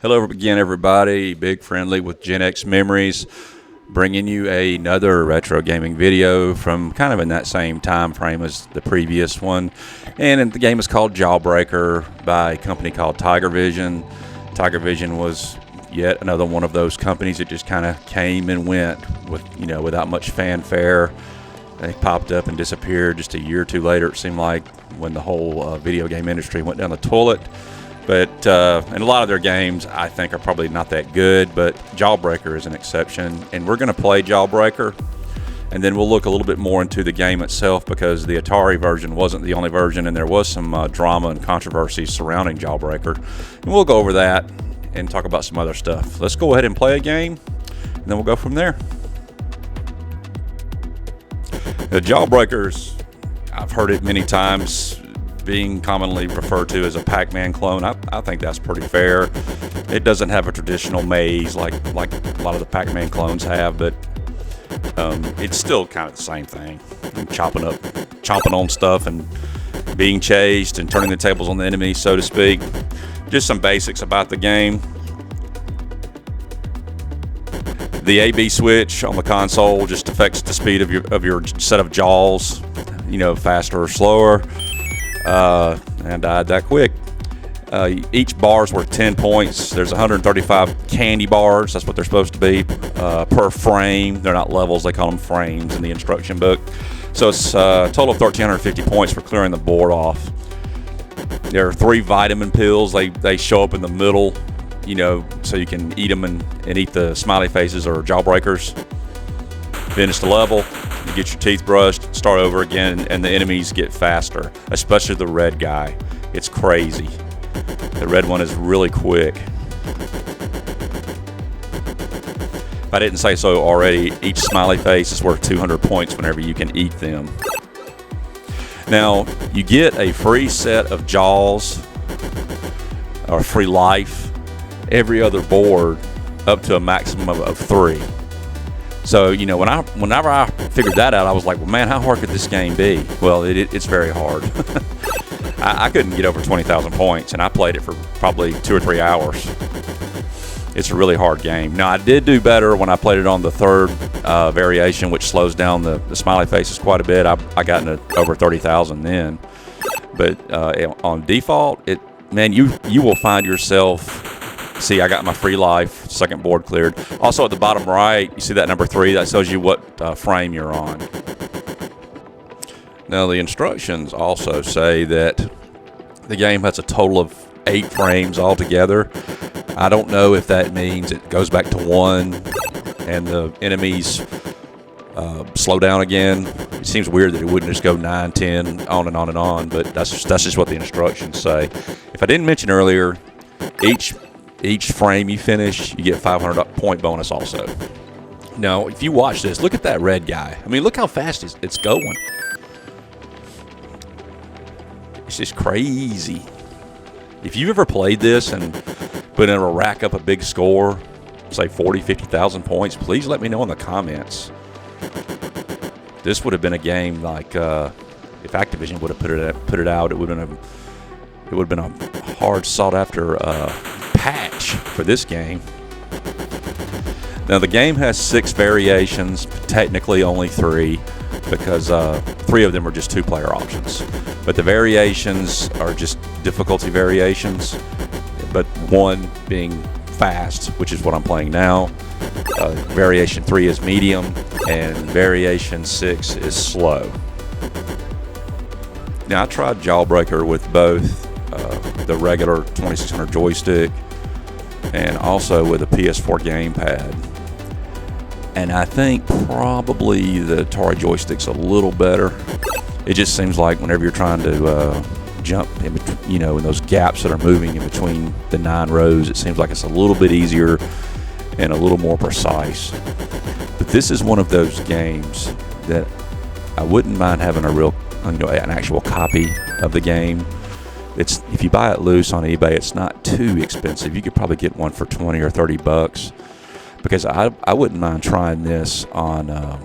Hello again, everybody. Big Friendly with Gen X Memories, bringing you another retro gaming video from kind of in that same time frame as the previous one. And the game is called Jawbreaker by a company called Tigervision. Tigervision was yet another one of those companies that just kind of came and went without much fanfare. They popped up and disappeared just a year or two later, it seemed like, when the whole video game industry went down the toilet. But and a lot of their games, I think, are probably not that good, but Jawbreaker is an exception. And we're going to play Jawbreaker, and then we'll look a little bit more into the game itself, because the Atari version wasn't the only version, and there was some drama and controversy surrounding Jawbreaker. And we'll go over that and talk about some other stuff. Let's go ahead and play a game, and then we'll go from there. The Jawbreakers, I've heard it many times, being commonly referred to as a Pac-Man clone. I think that's pretty fair. It doesn't have a traditional maze like a lot of the Pac-Man clones have, but it's still kind of the same thing. Chomping on stuff and being chased and turning the tables on the enemy, so to speak. Just some basics about the game. The A/B switch on the console just affects the speed of your set of jaws, faster or slower. And died that quick. Each bar is worth 10 points. There's 135 candy bars. That's what they're supposed to be per frame. They're not levels. They call them frames in the instruction book. So it's a total of 1,350 points for clearing the board off. There are 3 vitamin pills. They show up in the middle, so you can eat them and eat the smiley faces or jawbreakers. Finish the level. You get your teeth brushed, start over again, and the enemies get faster, especially the red guy. It's crazy. The red one is really quick. If I didn't say so already, each smiley face is worth 200 points whenever you can eat them. Now, you get a free set of jaws, or free life, every other board up to a maximum of 3. So, whenever I figured that out, I was like, well, man, how hard could this game be? Well, it's very hard. I couldn't get over 20,000 points, and I played it for probably 2 or 3 hours. It's a really hard game. Now, I did do better when I played it on the third variation, which slows down the smiley faces quite a bit. I got into over 30,000 then. But on default, you will find yourself... See, I got my free life, second board cleared. Also at the bottom right, you see that number 3? That tells you what frame you're on. Now the instructions also say that the game has a total of 8 frames altogether. I don't know if that means it goes back to 1 and the enemies slow down again. It seems weird that it wouldn't just go 9, 10, on and on and on, but that's just what the instructions say. If I didn't mention earlier, each frame you finish, you get 500 point bonus also. Now, if you watch this, look at that red guy. I mean, look how fast it's going. It's just crazy. If you've ever played this and been able to rack up a big score, say 40, 50,000 points, please let me know in the comments. This would have been a game like if Activision would have put it out, it would have been a hard sought after patch for this game. Now the game has 6 variations, technically only 3, because 3 of them are just 2-player options. But the variations are just difficulty variations, but 1 being fast, which is what I'm playing now. Variation 3 is medium, and variation 6 is slow. Now I tried Jawbreaker with both the regular 2600 joystick and also with a PS4 gamepad. And I think probably the Atari joystick's a little better. It just seems like whenever you're trying to jump in those gaps that are moving in between the 9 rows, it seems like it's a little bit easier and a little more precise. But this is one of those games that I wouldn't mind having an actual copy of the game. If you buy it loose on eBay, it's not too expensive. You could probably get one for 20 or 30 bucks, because I wouldn't mind trying this on a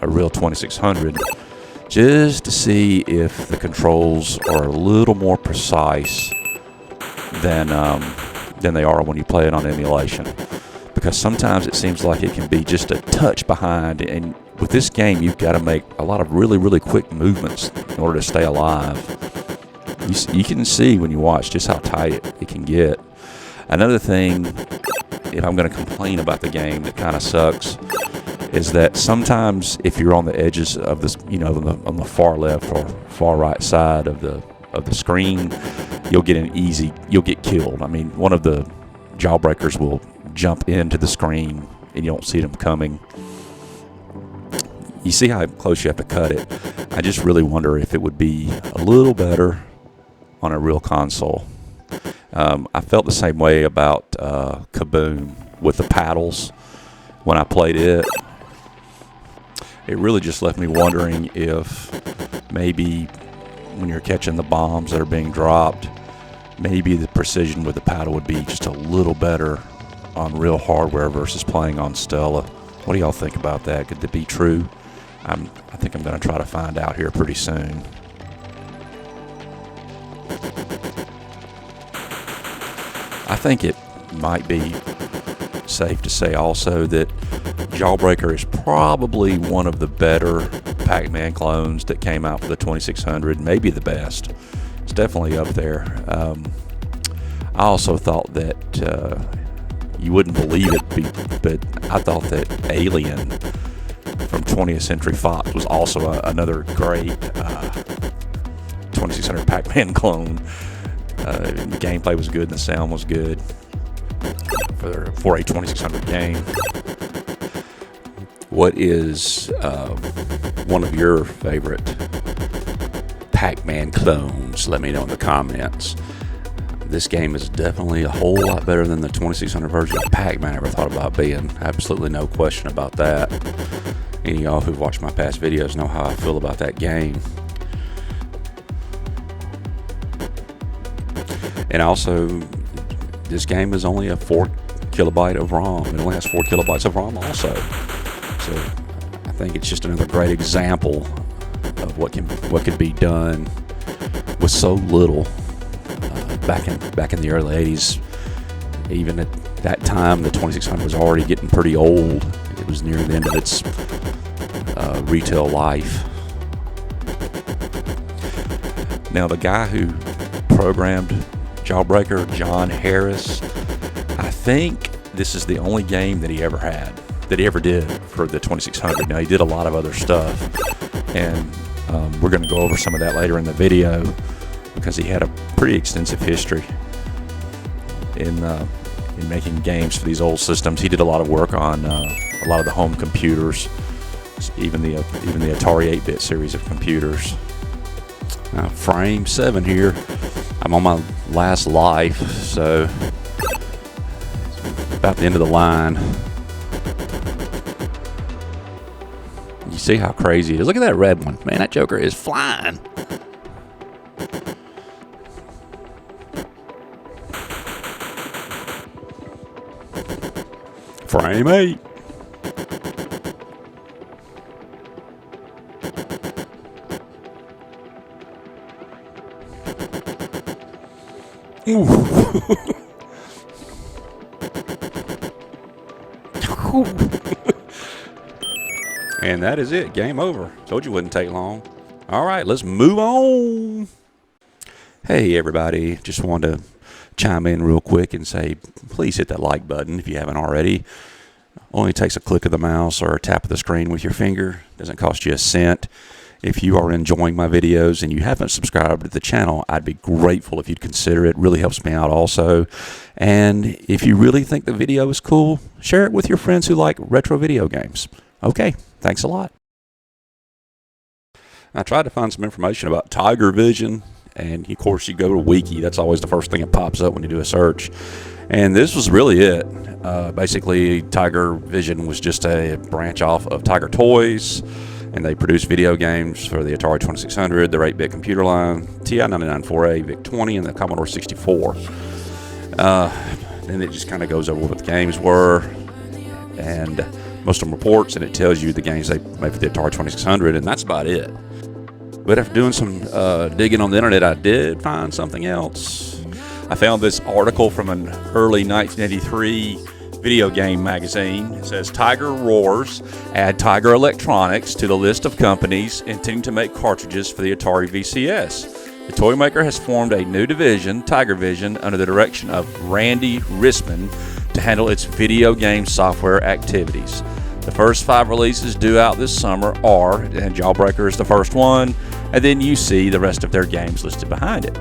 real 2600 just to see if the controls are a little more precise than than they are when you play it on emulation, because sometimes it seems like it can be just a touch behind, and with this game you've got to make a lot of really quick movements in order to stay alive. You can see when you watch just how tight it can get. Another thing, if I'm going to complain about the game that kind of sucks, is that sometimes if you're on the edges of this, on the far left or far right side of the screen, you'll get killed. I mean, one of the Jawbreakers will jump into the screen and you don't see them coming. You see how close you have to cut it. I just really wonder if it would be a little better on a real console. I felt the same way about Kaboom with the paddles when I played it. It really just left me wondering if maybe when you're catching the bombs that are being dropped, maybe the precision with the paddle would be just a little better on real hardware versus playing on Stella. What do y'all think about that? Could that be true? I think I'm going to try to find out here pretty soon. I think it might be safe to say also that Jawbreaker is probably one of the better Pac-Man clones that came out for the 2600, maybe the best. It's definitely up there. I also thought that you wouldn't believe it, but I thought that Alien from 20th Century Fox was also another great 2600 Pac-Man clone. The gameplay was good and the sound was good for a 2600 game. What is one of your favorite Pac-Man clones? Let me know in the comments. This game is definitely a whole lot better than the 2600 version of Pac-Man I ever thought about being. Absolutely no question about that. Any of y'all who've watched my past videos know how I feel about that game. And also, this game is only a 4 kilobyte of ROM. It only has 4 kilobytes of ROM also. So I think it's just another great example of what could be done with so little. Back in the early 80s, even at that time, the 2600 was already getting pretty old. It was near the end of its retail life. Now, the guy who programmed Jawbreaker, John Harris, I think this is the only game that he ever did for the 2600. Now, he did a lot of other stuff, and we're going to go over some of that later in the video, because he had a pretty extensive history in making games for these old systems. He did a lot of work on a lot of the home computers, even the Atari 8-bit series of computers. Frame 7 here. I'm on my last life, so it's about the end of the line. You see how crazy it is. Look at that red one. Man, that Joker is flying. Frame 8. And that is it. Game over. Told you it wouldn't take long. All right, let's move on. Hey, everybody. Just wanted to chime in real quick and say, please hit that like button if you haven't already. Only takes a click of the mouse or a tap of the screen with your finger. Doesn't cost you a cent. If you are enjoying my videos and you haven't subscribed to the channel, I'd be grateful if you'd consider it. It really helps me out also. And if you really think the video is cool, share it with your friends who like retro video games. Okay, thanks a lot. I tried to find some information about Tigervision, and of course you go to Wiki. That's always the first thing that pops up when you do a search. And this was really it. Basically, Tigervision was just a branch off of Tiger Toys, and they produced video games for the Atari 2600, their 8-bit computer line, TI-99/4A, VIC-20, and the Commodore 64. Then it just kind of goes over what the games were, and most of them reports, and it tells you the games they made for the Atari 2600, and that's about it. But after doing some digging on the internet, I did find something else. I found this article from an early 1983 video game magazine. It says, Tiger roars, add Tiger Electronics to the list of companies intending to make cartridges for the Atari VCS. The toy maker has formed a new division, Tigervision, under the direction of Randy Risman to handle its video game software activities. The first 5 releases due out this summer are, and Jawbreaker is the first one, and then you see the rest of their games listed behind it.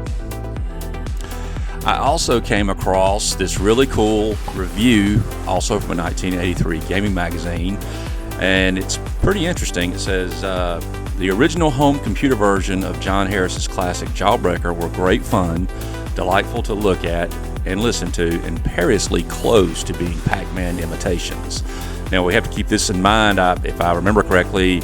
I also came across this really cool review, also from a 1983 gaming magazine, and it's pretty interesting. It says, the original home computer version of John Harris's classic Jawbreaker were great fun, delightful to look at and listen to, and perilously close to being Pac-Man imitations. Now, we have to keep this in mind. If I remember correctly,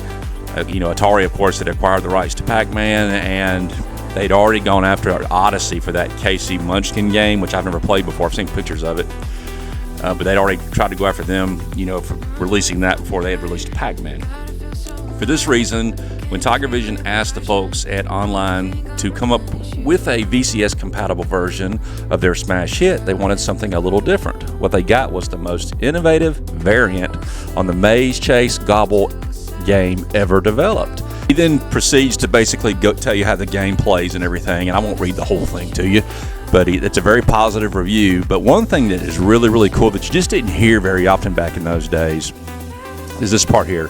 Atari, of course, had acquired the rights to Pac-Man, and they'd already gone after Odyssey for that KC Munchkin game, which I've never played before. I've seen pictures of it. But they'd already tried to go after them, for releasing that before they had released Pac-Man. For this reason, when Tigervision asked the folks at Online to come up with a VCS-compatible version of their smash hit, they wanted something a little different. What they got was the most innovative variant on the Maze Chase Gobble game ever developed. He then proceeds to basically tell you how the game plays and everything, and I won't read the whole thing to you, but it's a very positive review. But one thing that is really, really cool that you just didn't hear very often back in those days is this part here.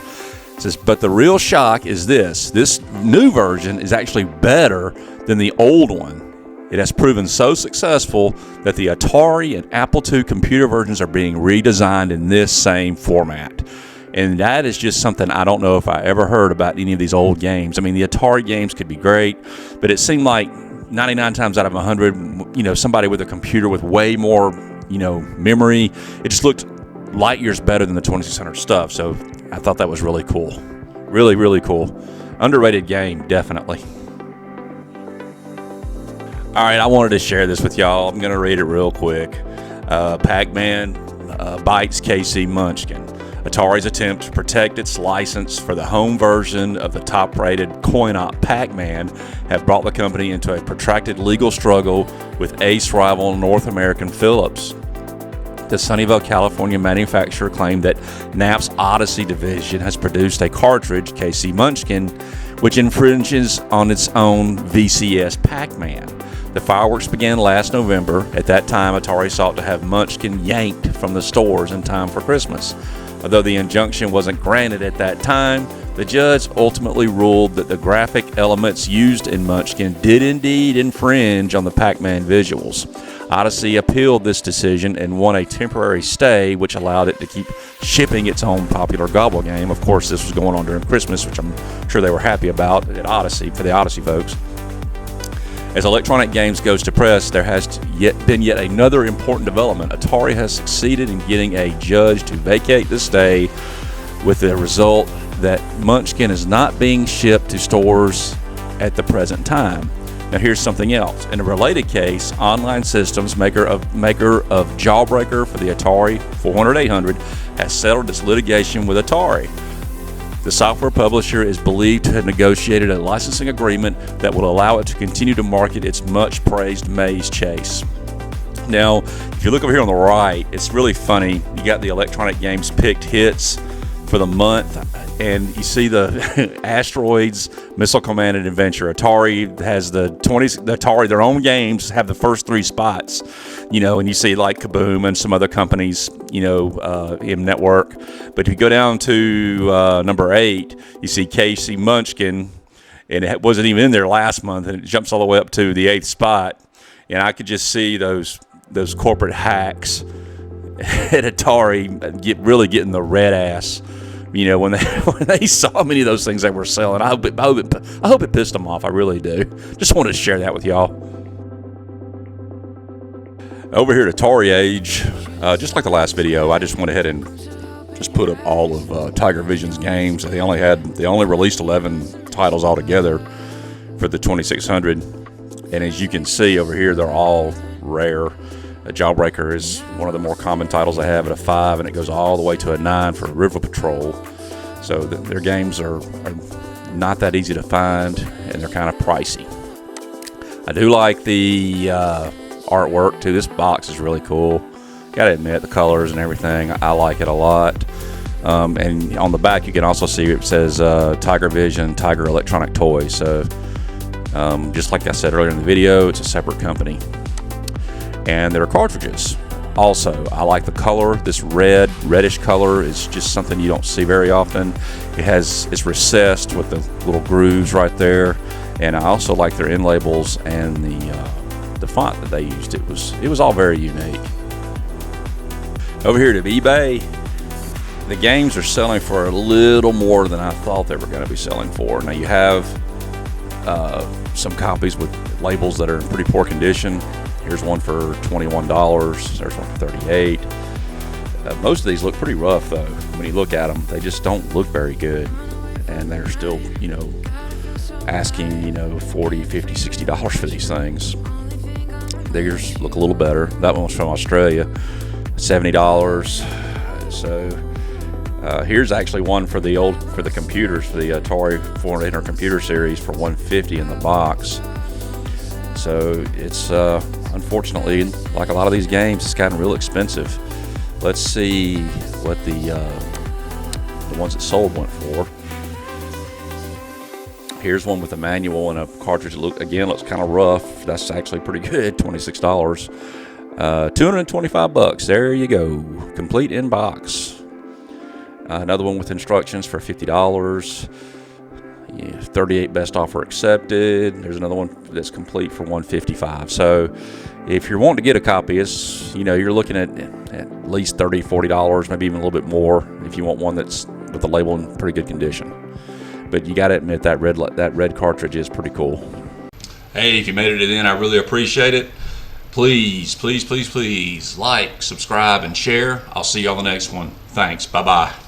It says, but the real shock is this new version is actually better than the old one. It has proven so successful that the Atari and Apple II computer versions are being redesigned in this same format. And that is just something I don't know if I ever heard about any of these old games. I mean, the Atari games could be great, but it seemed like 99 times out of 100, somebody with a computer with way more, memory, it just looked light years better than the 2600 stuff. So I thought that was really cool. Really, really cool. Underrated game, definitely. All right, I wanted to share this with y'all. I'm going to read it real quick. Pac-Man bites KC Munchkin. Atari's attempt to protect its license for the home version of the top-rated coin-op Pac-Man have brought the company into a protracted legal struggle with ace rival North American Philips. The Sunnyvale, California manufacturer claimed that Knapp's Odyssey division has produced a cartridge, KC Munchkin, which infringes on its own VCS Pac-Man. The fireworks began last November. At that time, Atari sought to have Munchkin yanked from the stores in time for Christmas. Although the injunction wasn't granted at that time, the judge ultimately ruled that the graphic elements used in Munchkin did indeed infringe on the Pac-Man visuals. Odyssey appealed this decision and won a temporary stay, which allowed it to keep shipping its own popular Gobble game. Of course, this was going on during Christmas, which I'm sure they were happy about at Odyssey, for the Odyssey folks. As Electronic Games goes to press, there has been yet another important development. Atari has succeeded in getting a judge to vacate the stay, with the result that Munchkin is not being shipped to stores at the present time. Now here's something else. In a related case, Online Systems, maker of Jawbreaker for the Atari 400-800, has settled its litigation with Atari. The software publisher is believed to have negotiated a licensing agreement that will allow it to continue to market its much-praised Maze Chase. Now, if you look over here on the right, it's really funny. You got the Electronic Games picked hits for the month, and you see the Asteroids, Missile Command and Adventure. Atari has Atari, their own games have the first 3 spots, and you see like Kaboom and some other companies, in network. But if you go down to number 8, you see KC Munchkin, and it wasn't even in there last month, and it jumps all the way up to the 8th spot. And I could just see those corporate hacks at Atari really getting the red ass, when they saw how many of those things they were selling. I hope it pissed them off. I really do. Just wanted to share that with y'all. Over here at Atari Age, just like the last video, I just went ahead and just put up all of Tigervision's games. They only released 11 titles altogether for the 2600, and as you can see over here, they're all rare. Jawbreaker is one of the more common titles I have at a 5, and it goes all the way to a 9 for River Patrol. So their games are not that easy to find, and they're kind of pricey. I do like the artwork too. This box is really cool. Gotta admit, the colors and everything, I like it a lot. And on the back you can also see it says Tigervision, Tiger Electronic Toys. So just like I said earlier in the video, it's a separate company. And there are cartridges. Also, I like the color. This reddish color is just something you don't see very often. It's recessed with the little grooves right there. And I also like their end labels and the font that they used. It was all very unique. Over here to eBay, the games are selling for a little more than I thought they were going to be selling for. Now you have some copies with labels that are in pretty poor condition. Here's one for $21. There's one for $38. Most of these look pretty rough though. When you look at them, they just don't look very good, and they're still, asking, $40, $50, $60 for these things. Theirs look a little better. That one was from Australia, $70. So here's actually one for the computers, for the Atari 400 computer series for $150 in the box. So it's unfortunately, like a lot of these games, it's gotten real expensive. Let's see what the ones that sold went for. Here's one with a manual and a cartridge that looks kind of rough. That's actually pretty good, $26. $225. There you go, complete in box. Another one with instructions for $50. 38 best offer accepted. There's another one that's complete for $155. So if you're wanting to get a copy, it's you're looking at least $30, $40, maybe even a little bit more if you want one that's with the label in pretty good condition. But you got to admit that red cartridge is pretty cool. Hey, if you made it to the end, I really appreciate it. Please, please, please, please like, subscribe, and share. I'll see you on the next one. Thanks. Bye-bye.